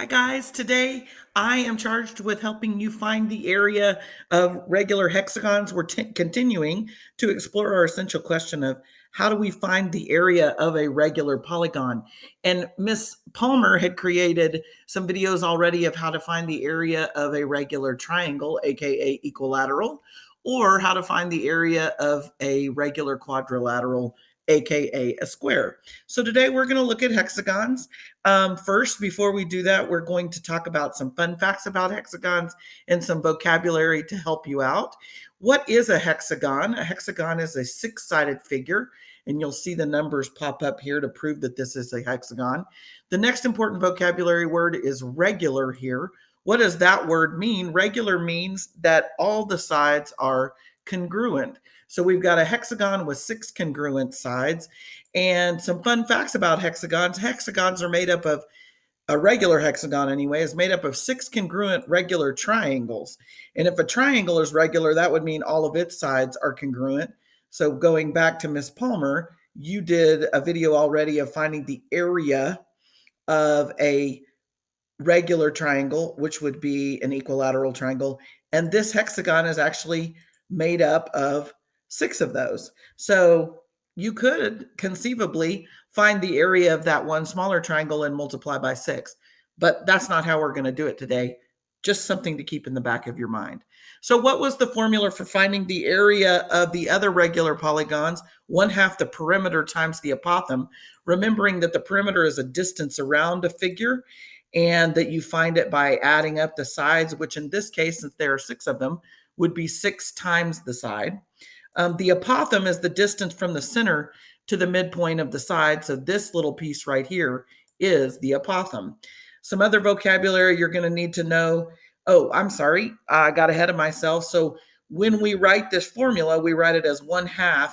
Hi guys, today I am charged with helping you find the area of regular hexagons. We're continuing to explore our essential question of how do we find the area of a regular polygon? And Miss Palmer had created some videos already of how to find the area of a regular triangle, aka equilateral, or how to find the area of a regular quadrilateral, aka a square. So today we're going to look at hexagons. First, before we do that, we're going to talk about some fun facts about hexagons and some vocabulary to help you out. What is a hexagon? A hexagon is a six-sided figure, and you'll see the numbers pop up here to prove that this is a hexagon. The next important vocabulary word is regular here. What does that word mean? Regular means that all the sides are congruent. So we've got a hexagon with six congruent sides. And some fun facts about hexagons. Hexagons are made up of, a regular hexagon anyway, is made up of six congruent regular triangles. And if a triangle is regular, that would mean all of its sides are congruent. So going back to Miss Palmer, you did a video already of finding the area of a regular triangle, which would be an equilateral triangle. And this hexagon is actually made up of six of those. So you could conceivably find the area of that one smaller triangle and multiply by six. But that's not how we're going to do it today. Just something to keep in the back of your mind. So what was the formula for finding the area of the other regular polygons? 1/2 the perimeter times the apothem, remembering that the perimeter is a distance around a figure and that you find it by adding up the sides, which in this case, since there are six of them, would be 6 times the side. The apothem is the distance from the center to the midpoint of the side. So this little piece right here is the apothem. Some other vocabulary you're going to need to know. Oh, I'm sorry. I got ahead of myself. So when we write this formula, we write it as 1/2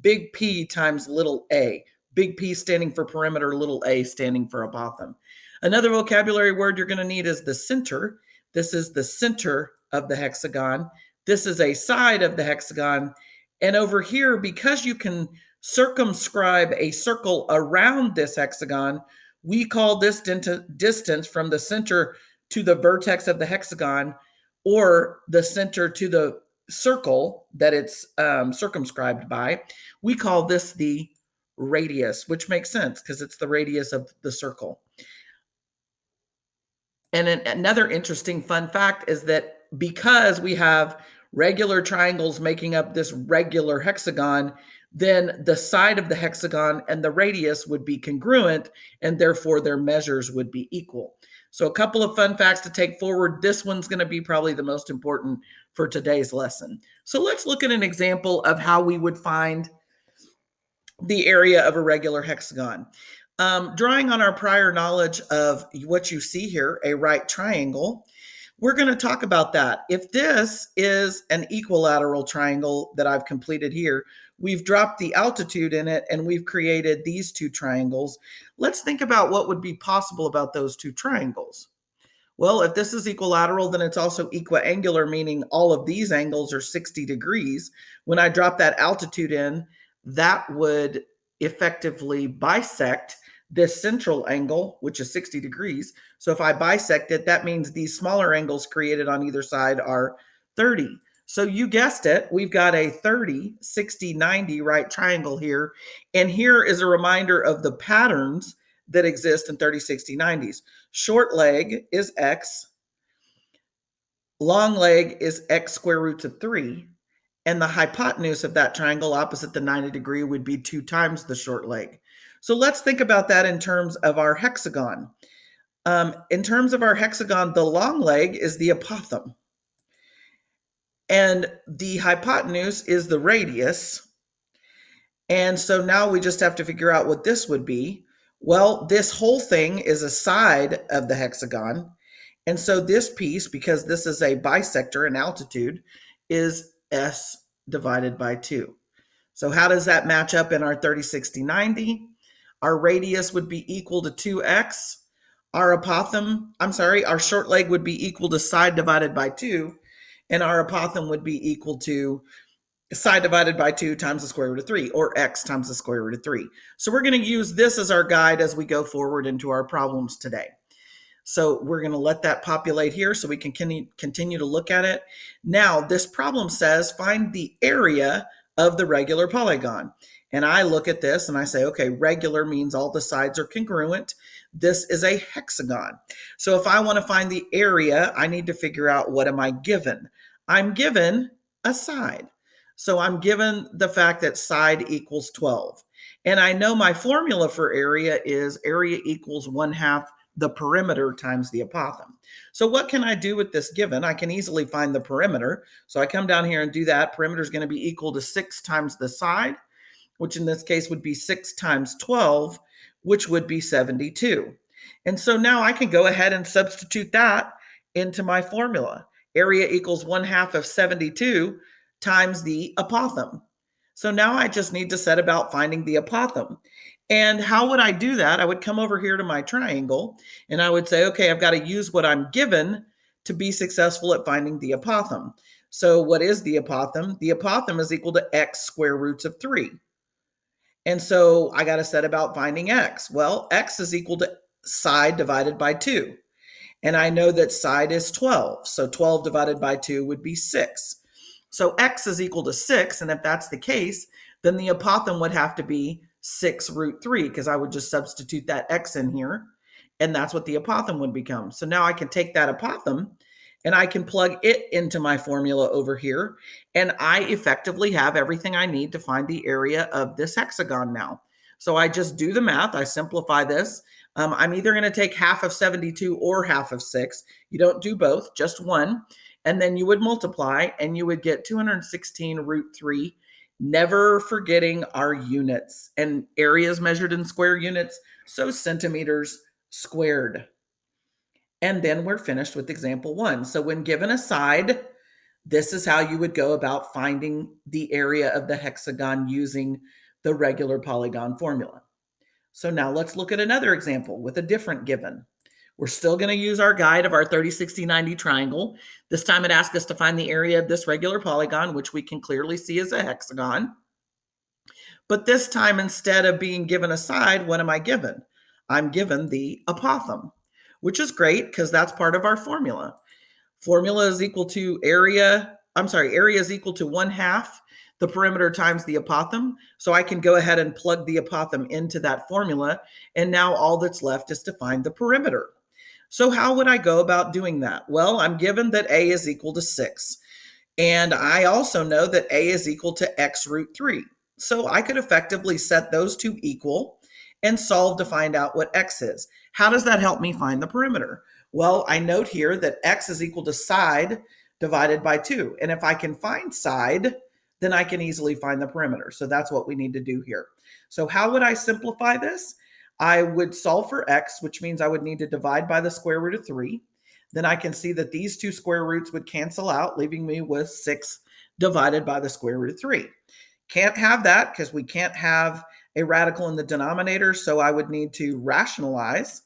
big P times little a. Big P standing for perimeter, little a standing for apothem. Another vocabulary word you're going to need is the center. This is the center of the hexagon. This is a side of the hexagon. And over here, because you can circumscribe a circle around this hexagon, we call this distance from the center to the vertex of the hexagon, or the center to the circle that it's circumscribed by, we call this the radius, which makes sense because it's the radius of the circle. And another interesting fun fact is that because we have regular triangles making up this regular hexagon, then the side of the hexagon and the radius would be congruent, and therefore their measures would be equal. So a couple of fun facts to take forward. This one's going to be probably the most important for today's lesson. So let's look at an example of how we would find the area of a regular hexagon. Drawing on our prior knowledge of what you see here, a right triangle, we're going to talk about that. If this is an equilateral triangle that I've completed here, we've dropped the altitude in it and we've created these two triangles. Let's think about what would be possible about those two triangles. Well, if this is equilateral, then it's also equiangular, meaning all of these angles are 60 degrees. When I drop that altitude in, that would effectively bisect this central angle, which is 60 degrees. So if I bisect it, that means these smaller angles created on either side are 30. So you guessed it, we've got a 30, 60, 90 right triangle here. And here is a reminder of the patterns that exist in 30, 60, 90s. Short leg is x, long leg is x square roots of 3, and the hypotenuse of that triangle opposite the 90 degree would be 2 times the short leg. So let's think about that in terms of our hexagon. In terms of our hexagon, the long leg is the apothem, and the hypotenuse is the radius. And so now we just have to figure out what this would be. Well, this whole thing is a side of the hexagon. And so this piece, because this is a bisector in altitude, is s divided by 2. So how does that match up in our 30, 60, 90? Our radius would be equal to 2x. Our short leg would be equal to side divided by 2. And our apothem would be equal to side divided by 2 times the square root of 3, or x times the square root of 3. So we're going to use this as our guide as we go forward into our problems today. So we're going to let that populate here so we can continue to look at it. Now, this problem says find the area of the regular polygon. And I look at this and I say, okay, regular means all the sides are congruent. This is a hexagon. So if I want to find the area, I need to figure out what am I given? I'm given a side. So I'm given the fact that side equals 12. And I know my formula for area is area equals 1/2 the perimeter times the apothem. So what can I do with this given? I can easily find the perimeter. So I come down here and do that. Perimeter is going to be equal to 6 times the side, which in this case would be 6 times 12, which would be 72. And so now I can go ahead and substitute that into my formula. Area equals 1/2 of 72 times the apothem. So now I just need to set about finding the apothem. And how would I do that? I would come over here to my triangle and I would say, okay, I've got to use what I'm given to be successful at finding the apothem. So what is the apothem? The apothem is equal to x square roots of 3. And so I got to set about finding x. Well, x is equal to side divided by 2. And I know that side is 12. So 12 divided by 2 would be 6. So x is equal to 6. And if that's the case, then the apothem would have to be 6 root 3 because I would just substitute that x in here. And that's what the apothem would become. So now I can take that apothem and I can plug it into my formula over here. And I effectively have everything I need to find the area of this hexagon now. So I just do the math. I simplify this. I'm either going to take half of 72 or half of 6. You don't do both, just one. And then you would multiply and you would get 216 root 3, never forgetting our units. And areas measured in square units, so centimeters squared. And then we're finished with example 1. So when given a side, this is how you would go about finding the area of the hexagon using the regular polygon formula. So now let's look at another example with a different given. We're still going to use our guide of our 30, 60, 90 triangle. This time it asks us to find the area of this regular polygon, which we can clearly see as a hexagon. But this time, instead of being given a side, what am I given? I'm given the apothem, which is great because that's part of our formula. Formula is equal to area is equal to 1/2 the perimeter times the apothem. So I can go ahead and plug the apothem into that formula. And now all that's left is to find the perimeter. So how would I go about doing that? Well, I'm given that A is equal to 6. And I also know that A is equal to x root 3. So I could effectively set those two equal and solve to find out what x is. How does that help me find the perimeter? Well, I note here that x is equal to side divided by 2. And if I can find side, then I can easily find the perimeter. So that's what we need to do here. So how would I simplify this? I would solve for x, which means I would need to divide by the square root of 3. Then I can see that these two square roots would cancel out, leaving me with 6 divided by the square root of 3. Can't have that because we can't have a radical in the denominator, so I would need to rationalize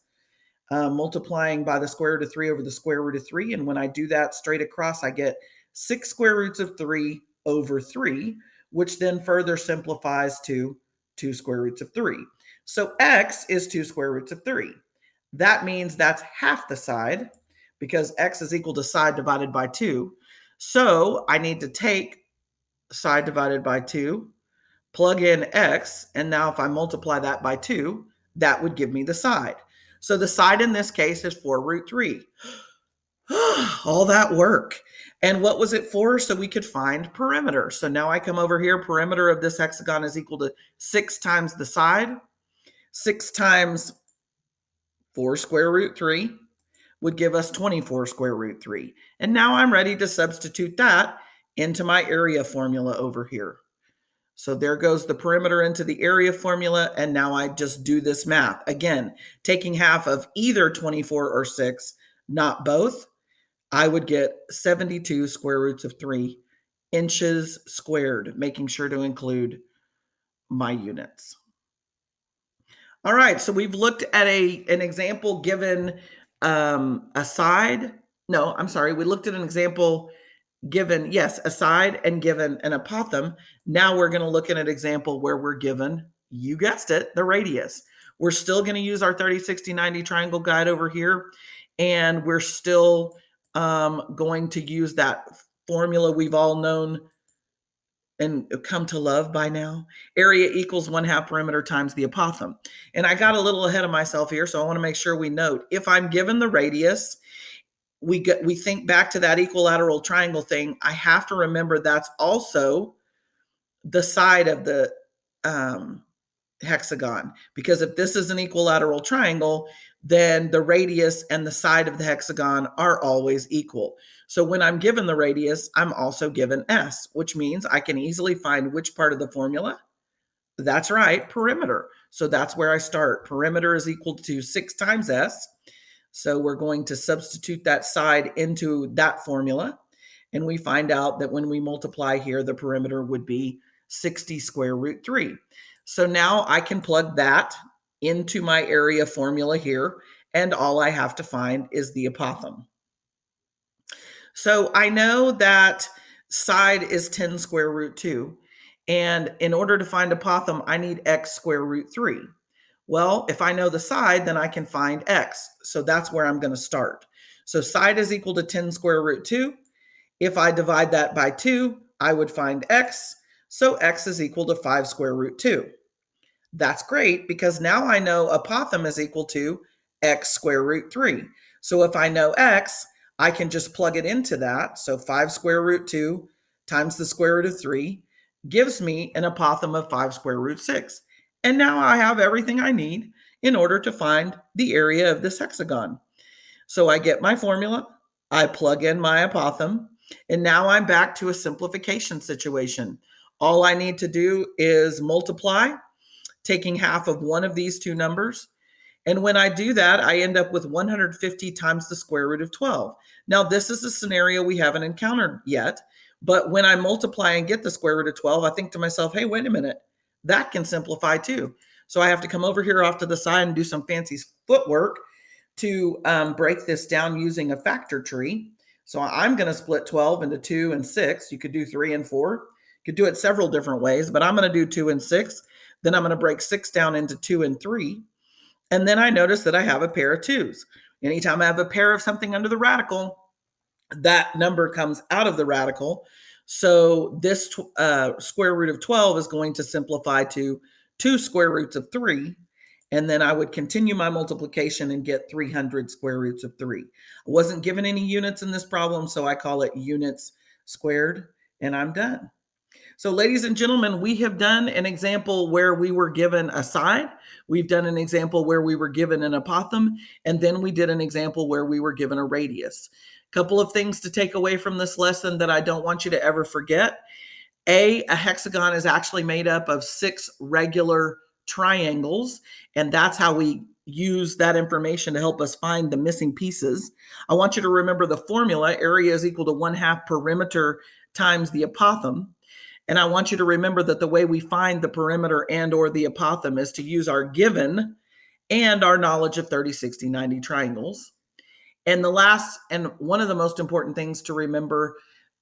multiplying by the square root of 3 over the square root of 3. And when I do that straight across, I get 6 square roots of 3 over 3, which then further simplifies to 2 square roots of 3. So x is 2 square roots of 3. That means that's half the side because x is equal to side divided by 2. So I need to take side divided by 2, plug in x, and now if I multiply that by 2, that would give me the side. So the side in this case is 4 root 3. All that work. And what was it for? So we could find perimeter. So now I come over here. Perimeter of this hexagon is equal to 6 times the side. 6 times 4 square root 3 would give us 24 square root 3. And now I'm ready to substitute that into my area formula over here. So there goes the perimeter into the area formula. And now I just do this math. Again, taking half of either 24 or 6, not both, I would get 72 square roots of 3 inches squared, making sure to include my units. All right, so we've looked at an example given a side. No, I'm sorry. We looked at an example given, yes, a side and given an apothem. Now we're going to look at an example where we're given, you guessed it, the radius. We're still going to use our 30, 60, 90 triangle guide over here. and we're still going to use that formula we've all known and come to love by now. Area equals 1/2 perimeter times the apothem. And I got a little ahead of myself here, so I want to make sure we note, if I'm given the radius, we think back to that equilateral triangle thing. I have to remember that's also the side of the hexagon, because if this is an equilateral triangle, then the radius and the side of the hexagon are always equal. So when I'm given the radius, I'm also given S, which means I can easily find which part of the formula. That's right, perimeter. So that's where I start. Perimeter is equal to 6 times S. So we're going to substitute that side into that formula. And we find out that when we multiply here, the perimeter would be 60 square root 3. So now I can plug that into my area formula here, and all I have to find is the apothem. So I know that side is 10 square root 2. And in order to find apothem, I need x square root 3. Well, if I know the side, then I can find x. So that's where I'm going to start. So side is equal to 10 square root 2. If I divide that by 2, I would find x. So x is equal to 5 square root 2. That's great, because now I know apothem is equal to x square root 3. So if I know x, I can just plug it into that. So 5 square root 2 times the square root of 3 gives me an apothem of 5 square root 6. And now I have everything I need in order to find the area of this hexagon. So I get my formula, I plug in my apothem, and now I'm back to a simplification situation. All I need to do is multiply, taking half of one of these two numbers. And when I do that, I end up with 150 times the square root of 12. Now, this is a scenario we haven't encountered yet, but when I multiply and get the square root of 12, I think to myself, hey, wait a minute, that can simplify too. So I have to come over here off to the side and do some fancy footwork to break this down using a factor tree. So I'm going to split 12 into 2 and 6. You could do 3 and 4. You could do it several different ways, but I'm going to do 2 and 6. Then I'm going to break 6 down into 2 and 3. And then I notice that I have a pair of 2s. Anytime I have a pair of something under the radical, that number comes out of the radical. So this square root of 12 is going to simplify to 2 square roots of 3. And then I would continue my multiplication and get 300 square roots of 3. I wasn't given any units in this problem, so I call it units squared, and I'm done. So ladies and gentlemen, we have done an example where we were given a side. We've done an example where we were given an apothem, and then we did an example where we were given a radius. A couple of things to take away from this lesson that I don't want you to ever forget. A hexagon is actually made up of 6 regular triangles, and that's how we use that information to help us find the missing pieces. I want you to remember the formula. Area is equal to 1/2 perimeter times the apothem. And I want you to remember that the way we find the perimeter and or the apothem is to use our given and our knowledge of 30, 60, 90 triangles. And the last and one of the most important things to remember,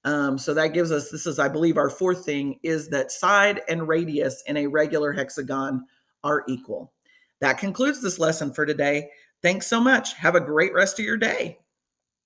so that gives us, this is, I believe, our fourth thing, is that side and radius in a regular hexagon are equal. That concludes this lesson for today. Thanks so much. Have a great rest of your day.